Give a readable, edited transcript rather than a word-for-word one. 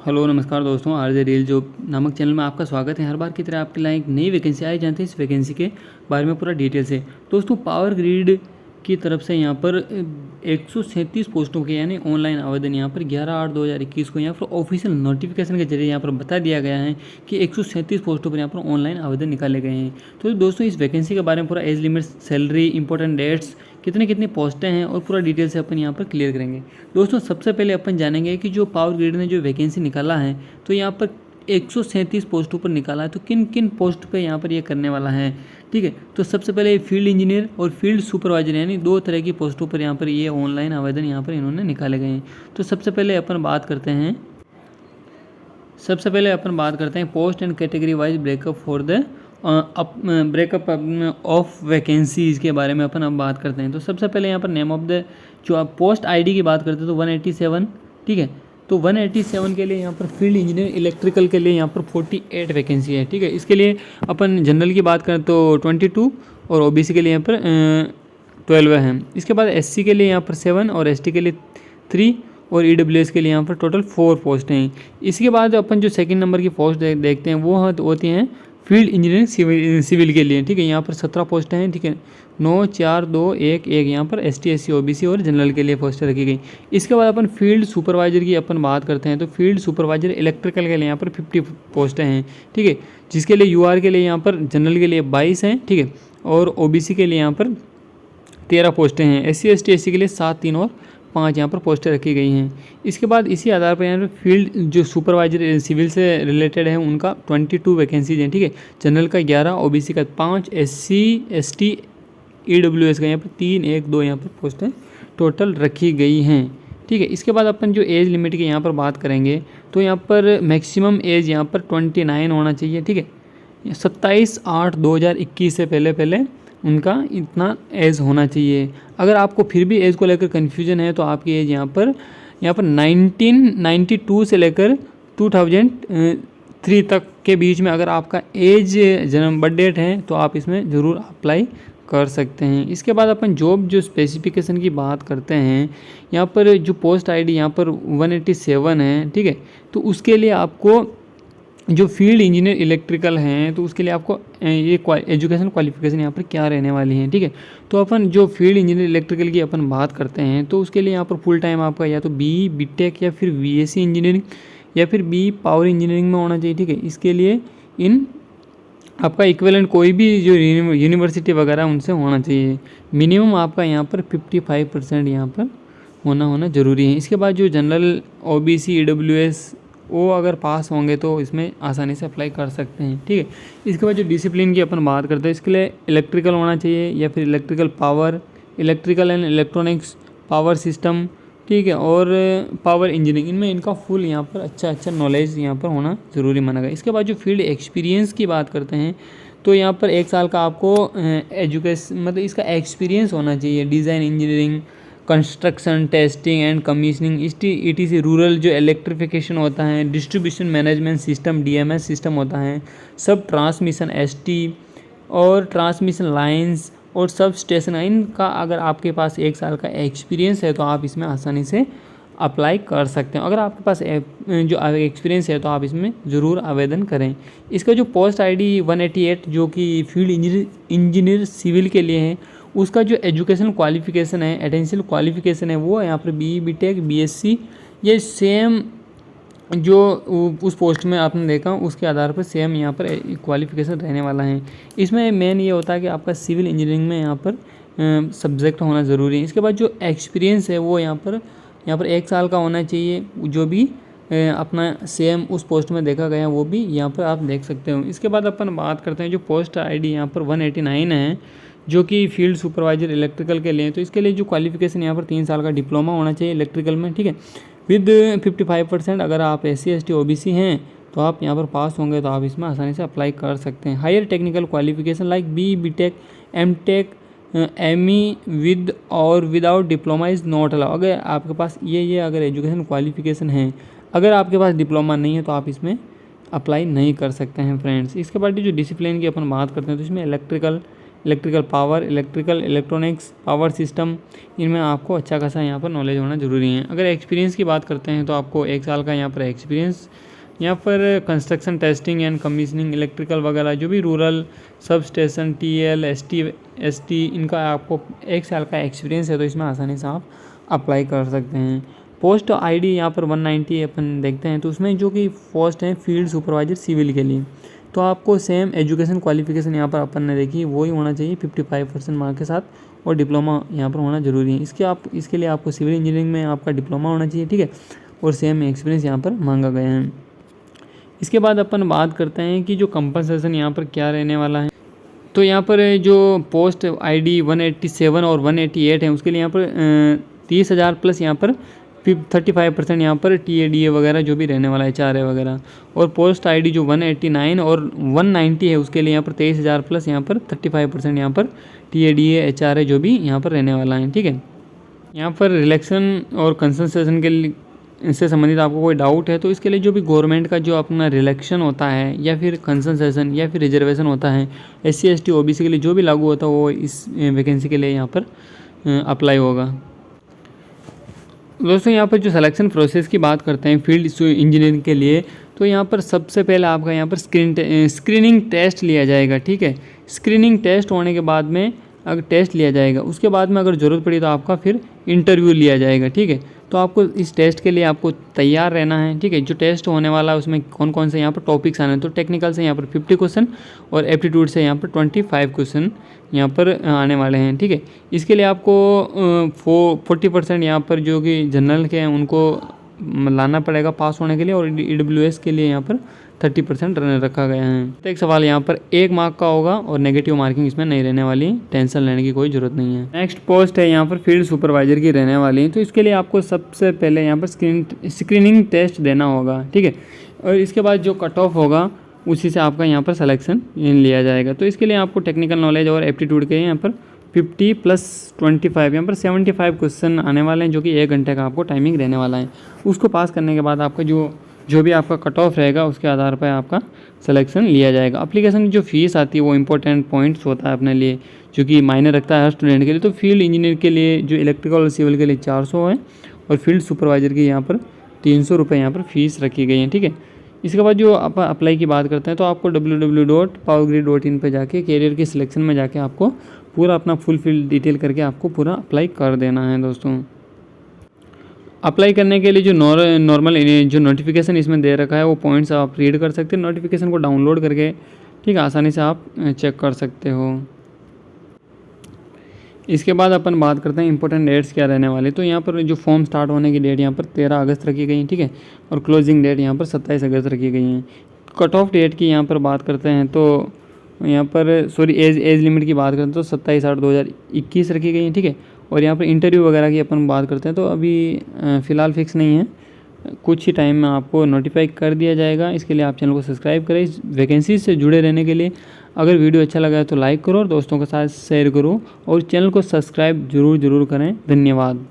Hello नमस्कार दोस्तों, RJ real job नामक चैनल में आपका स्वागत है। हर बार की तरह आपके लिए एक नई वैकेंसी आई। जानते हैं इस वैकेंसी के बारे में पूरा डिटेल से। दोस्तों, पावर ग्रिड की तरफ से यहाँ पर 137 पोस्टों के यानी ऑनलाइन आवेदन यहाँ पर 11/8/2021 को यहाँ पर ऑफिशियल नोटिफिकेशन के जरिए यहाँ पर बता दिया गया है कि 137 पोस्टों पर यहाँ पर ऑनलाइन आवेदन निकाले गए हैं। तो दोस्तों, इस वैकेंसी के बारे में पूरा age limit, salary, important dates, कितनी पोस्टें हैं और पूरा डिटेल से अपन यहाँ पर क्लियर करेंगे। दोस्तों, सबसे पहले अपन जानेंगे कि जो पावर ग्रिड ने जो वैकेंसी निकाला है तो यहाँ पर 137 पोस्टों पर निकाला है। तो किन किन पोस्ट पे यहाँ पर ये करने वाला है, ठीक है। तो सबसे पहले फील्ड इंजीनियर और फील्ड सुपरवाइजर यानी दो तरह की पोस्टों पर यहाँ पर ये ऑनलाइन आवेदन यहाँ पर इन्होंने निकाले गए हैं। तो सबसे पहले अपन बात करते हैं post and category wise breakup for the breakup of vacancies के बारे में अपन अब बात करते हैं। तो सबसे पहले यहाँ पर नेम ऑफ द जो आप पोस्ट आईडी की बात करते हैं तो 187, ठीक है। तो 187 के लिए यहाँ पर फील्ड इंजीनियर इलेक्ट्रिकल के लिए यहाँ पर 48 वैकेंसी है, ठीक है। इसके लिए अपन जनरल की बात करें तो 22 और ओबीसी के लिए यहाँ पर 12 हैं। इसके बाद एससी के लिए यहाँ पर 7 और एसटी के लिए 3 और ईडब्ल्यूएस के लिए यहाँ पर टोटल 4 पोस्ट हैं। इसके बाद अपन जो सेकंड नंबर की पोस्ट देखते हैं वो होती हैं फील्ड इंजीनियरिंग सिविल के लिए, ठीक है। यहाँ पर 17 पोस्टें हैं, ठीक है। 9, 4, 2, 1 यहाँ पर एसटी, एससी, ओबीसी और जनरल के लिए पोस्टें रखी गई। इसके बाद अपन फील्ड सुपरवाइजर की अपन बात करते हैं तो फील्ड सुपरवाइजर इलेक्ट्रिकल के लिए यहाँ पर 50 पोस्टें हैं, ठीक है। जिसके लिए यूआर के लिए यहाँ पर जनरल के लिए 22 हैं, ठीक है। और ओबीसी के लिए यहाँ पर 13 पोस्टें हैं। एससी, एसटी, एससी के लिए 7, 3 और 5 यहाँ पर पोस्टें रखी गई हैं। इसके बाद इसी आधार पर यहाँ पर फील्ड जो सुपरवाइजर सिविल से रिलेटेड है उनका 22 वैकेंसीज हैं, ठीक है। जनरल का 11, ओबीसी का 5, एससी, एसटी, ईडब्ल्यूएस का यहाँ पर 3, 1, 2 यहाँ पर पोस्टें टोटल रखी गई हैं, ठीक है। इसके बाद अपन जो एज लिमिट की यहाँ पर बात करेंगे तो यहाँ पर मैक्सिमम एज यहाँ पर 29 होना चाहिए, ठीक है। 27/8/2021 से पहले उनका इतना एज होना चाहिए। अगर आपको फिर भी एज को लेकर कन्फ्यूजन है तो आपकी एज यहाँ पर 1992 से लेकर 2003 तक के बीच में अगर आपका एज जन्म बर्थ डेट है तो आप इसमें ज़रूर अप्लाई कर सकते हैं। इसके बाद अपन जॉब जो स्पेसिफिकेशन की बात करते हैं, यहाँ पर जो पोस्ट आईडी यहाँ पर 187 है, ठीक है। तो उसके लिए आपको जो फील्ड इंजीनियर इलेक्ट्रिकल हैं तो उसके लिए आपको ये एजुकेशन क्वालिफिकेशन यहाँ पर क्या रहने वाली है, ठीक है। तो अपन जो फील्ड इंजीनियर इलेक्ट्रिकल की अपन बात करते हैं तो उसके लिए यहाँ पर फुल टाइम आपका या तो बीटेक या फिर बीएससी इंजीनियरिंग या फिर बी पावर इंजीनियरिंग में होना चाहिए, ठीक है। इसके लिए इन आपका इक्विवेलेंट कोई भी जो यूनिवर्सिटी वगैरह उनसे होना चाहिए। मिनिमम आपका यहाँ पर 55% यहाँ पर होना ज़रूरी है। इसके बाद जो जनरल, ओबीसी, ईडब्ल्यूएस वो अगर पास होंगे तो इसमें आसानी से अप्लाई कर सकते हैं, ठीक है। इसके बाद जो डिसिप्लिन की अपन बात करते हैं इसके लिए इलेक्ट्रिकल होना चाहिए या फिर electrical power, electrical and electronics, power system, ठीक है। और पावर इंजीनियरिंग, इनमें इनका फुल यहाँ पर अच्छा नॉलेज यहाँ पर होना ज़रूरी माना गया। इसके बाद जो फील्ड एक्सपीरियंस की बात करते हैं तो यहाँ पर 1 साल का आपको एजुकेशन मतलब इसका एक्सपीरियंस होना चाहिए। Design engineering, construction, testing and commissioning, ETC, rural जो इलेक्ट्रिफिकेशन होता है, distribution management system DMS system होता है, सब ट्रांसमिशन ST और ट्रांसमिशन लाइंस और सब स्टेशन, इनका अगर आपके पास 1 साल का एक्सपीरियंस है तो आप इसमें आसानी से अप्लाई कर सकते हैं। अगर आपके पास जो एक्सपीरियंस है तो आप इसमें ज़रूर आवेदन करें। इसका जो पोस्ट आईडी 188 जो कि फील्ड इंजीनियर सिविल के लिए है उसका जो एजुकेशन क्वालिफिकेशन है, एटेंशियल क्वालिफिकेशन है वो यहाँ पर बीटेक, BSc, ये सेम जो उस पोस्ट में आपने देखा उसके आधार पर सेम यहाँ पर क्वालिफिकेशन रहने वाला है। इसमें मेन ये होता है कि आपका सिविल इंजीनियरिंग में यहाँ पर सब्जेक्ट होना ज़रूरी है। इसके बाद जो एक्सपीरियंस है वो यहाँ पर 1 साल का होना चाहिए। जो भी अपना सेम उस पोस्ट में देखा गया वो भी यहाँ पर आप देख सकते हो। इसके बाद अपन बात करते हैं जो पोस्ट आईडी यहाँ पर 189 है जो कि फील्ड सुपरवाइजर इलेक्ट्रिकल के लिए। तो इसके लिए जो क्वालिफिकेशन यहाँ पर 3 साल का डिप्लोमा होना चाहिए इलेक्ट्रिकल में, ठीक है। विद 55% अगर आप SC, ST, OBC हैं तो आप यहाँ पर पास होंगे तो आप इसमें आसानी से अप्लाई कर सकते हैं। Higher technical qualification like BTech, MTech, ME with और without diploma is not allow. अगर आपके पास ये अगर एजुकेशन क्वालिफिकेशन है, अगर आपके पास डिप्लोमा नहीं है तो आप इसमें अप्लाई नहीं कर सकते हैं फ्रेंड्स। इसके बाद जो डिसिप्लिन की अपन बात करते हैं तो इसमें electrical, electrical power, electronics, power system, इनमें आपको अच्छा खासा यहाँ पर नॉलेज होना ज़रूरी है। अगर एक्सपीरियंस की बात करते हैं तो आपको 1 साल का यहाँ पर एक्सपीरियंस, यहाँ पर construction testing and commissioning, electrical वगैरह जो भी rural sub station, TL, ST, इनका आपको 1 साल का एक्सपीरियंस है, तो इसमें आसानी से आप अप्लाई कर सकते हैं। पोस्ट आईडी यहाँ पर 190 अपन देखते हैं, तो उसमें जो कि पोस्ट है फील्ड सुपरवाइजर सिविल के लिए, तो आपको सेम एजुकेशन क्वालिफिकेशन यहाँ पर अपन ने देखी वही होना चाहिए 55% मार्क के साथ, और डिप्लोमा यहाँ पर होना ज़रूरी है। इसके लिए आपको सिविल इंजीनियरिंग में आपका डिप्लोमा होना चाहिए, ठीक है, और सेम एक्सपीरियंस यहाँ पर मांगा गया है। इसके बाद अपन बात करते हैं कि जो कंपनसेशन यहाँ पर क्या रहने वाला है। तो यहाँ पर जो पोस्ट आईडी 187 और 188 है उसके लिए यहाँ पर 30,000 प्लस यहाँ पर 35% यहाँ पर TADA वगैरह जो भी रहने वाला है, HRA वगैरह, और पोस्ट आईडी जो 189 और 190 है उसके लिए यहाँ पर 23,000 प्लस यहाँ पर 35% यहाँ पर TADA HRA जो भी यहाँ पर रहने वाला है, ठीक है। यहाँ पर रिलेक्शन और कंसेशन के लिए इससे संबंधित आपको कोई डाउट है तो इसके लिए जो भी गवर्नमेंट का जो अपना रिलेक्शन होता है या फिर कंसेशन या फिर रिजर्वेशन होता है SC ST OBC के लिए जो भी लागू होता है वो इस वैकेंसी के लिए यहाँ पर अप्लाई होगा। दोस्तों यहाँ पर जो सिलेक्शन प्रोसेस की बात करते हैं फील्ड इंजीनियरिंग के लिए, तो यहाँ पर सबसे पहले आपका यहाँ पर स्क्रीनिंग टेस्ट लिया जाएगा, ठीक है। स्क्रीनिंग टेस्ट होने के बाद में अगर टेस्ट लिया जाएगा उसके बाद में अगर ज़रूरत पड़ी तो आपका फिर इंटरव्यू लिया जाएगा, ठीक है। तो आपको इस टेस्ट के लिए आपको तैयार रहना है, ठीक है। जो टेस्ट होने वाला है उसमें कौन कौन से यहाँ पर टॉपिक्स आने हैं, तो टेक्निकल से यहाँ पर 50 क्वेश्चन और एप्टीट्यूड से यहाँ पर 25 क्वेश्चन यहाँ पर आने वाले हैं, ठीक है। इसके लिए आपको 40% यहाँ पर जो कि जनरल के हैं उनको लाना पड़ेगा पास होने के लिए, और EWS के लिए यहाँ पर 30% रखा गया है। तो एक सवाल यहाँ पर 1 मार्क का होगा और नेगेटिव मार्किंग इसमें नहीं रहने वाली, टेंशन लेने की कोई ज़रूरत नहीं है। नेक्स्ट पोस्ट है यहाँ पर फील्ड सुपरवाइजर की रहने वाली है, तो इसके लिए आपको सबसे पहले यहाँ पर स्क्रीनिंग टेस्ट देना होगा, ठीक है। और इसके बाद जो कट ऑफ होगा उसी से आपका यहाँ पर सिलेक्शन लिया जाएगा। तो इसके लिए आपको टेक्निकल नॉलेज और एप्टीट्यूड के यहाँ पर 50 + 25 यहाँ पर 75 क्वेश्चन आने वाले हैं, जो कि 1 घंटे का आपको टाइमिंग रहने वाला है। उसको पास करने के बाद आपका जो भी आपका कट ऑफ रहेगा उसके आधार पर आपका सिलेक्शन लिया जाएगा। एप्लीकेशन की जो फीस आती है वो इंपॉर्टेंट पॉइंट्स होता है अपने लिए, जो कि मायने रखता है हर स्टूडेंट के लिए। तो फील्ड इंजीनियर के लिए जो इलेक्ट्रिकल और सिविल के लिए 400 है, और फील्ड सुपरवाइजर की यहाँ पर 300 रुपये यहाँ पर फीस रखी गई है, ठीक है। इसके बाद जो आप अप्लाई की बात करते हैं तो आपको www.powergrid.in पर जाके कैरियर के सिलेक्शन में जाके आपको पूरा अपना फुल फिल डिटेल करके आपको पूरा अप्लाई कर देना है। दोस्तों अप्लाई करने के लिए जो नॉर्मल जो नोटिफिकेशन इसमें दे रखा है वो पॉइंट्स आप रीड कर सकते हैं, नोटिफिकेशन को डाउनलोड करके, ठीक है, आसानी से आप चेक कर सकते हो। इसके बाद अपन बात करते हैं इंपॉर्टेंट डेट्स क्या रहने वाले। तो यहाँ पर जो फॉर्म स्टार्ट होने की डेट यहाँ पर 13 अगस्त रखी गई है, ठीक है, और क्लोजिंग डेट यहाँ पर 27 अगस्त रखी गई है। कट ऑफ डेट की यहाँ पर बात करते हैं तो यहाँ पर एज लिमिट की बात करते हैं तो 27/8/2021 रखी गई है, ठीक है। और यहाँ पर इंटरव्यू वगैरह की अपन बात करते हैं तो अभी फ़िलहाल फिक्स नहीं है, कुछ ही टाइम में आपको नोटिफाई कर दिया जाएगा। इसके लिए आप चैनल को सब्सक्राइब करें इस वैकेंसी से जुड़े रहने के लिए। अगर वीडियो अच्छा लगा है तो लाइक करो और दोस्तों के साथ शेयर करो, और चैनल को सब्सक्राइब ज़रूर करें। धन्यवाद।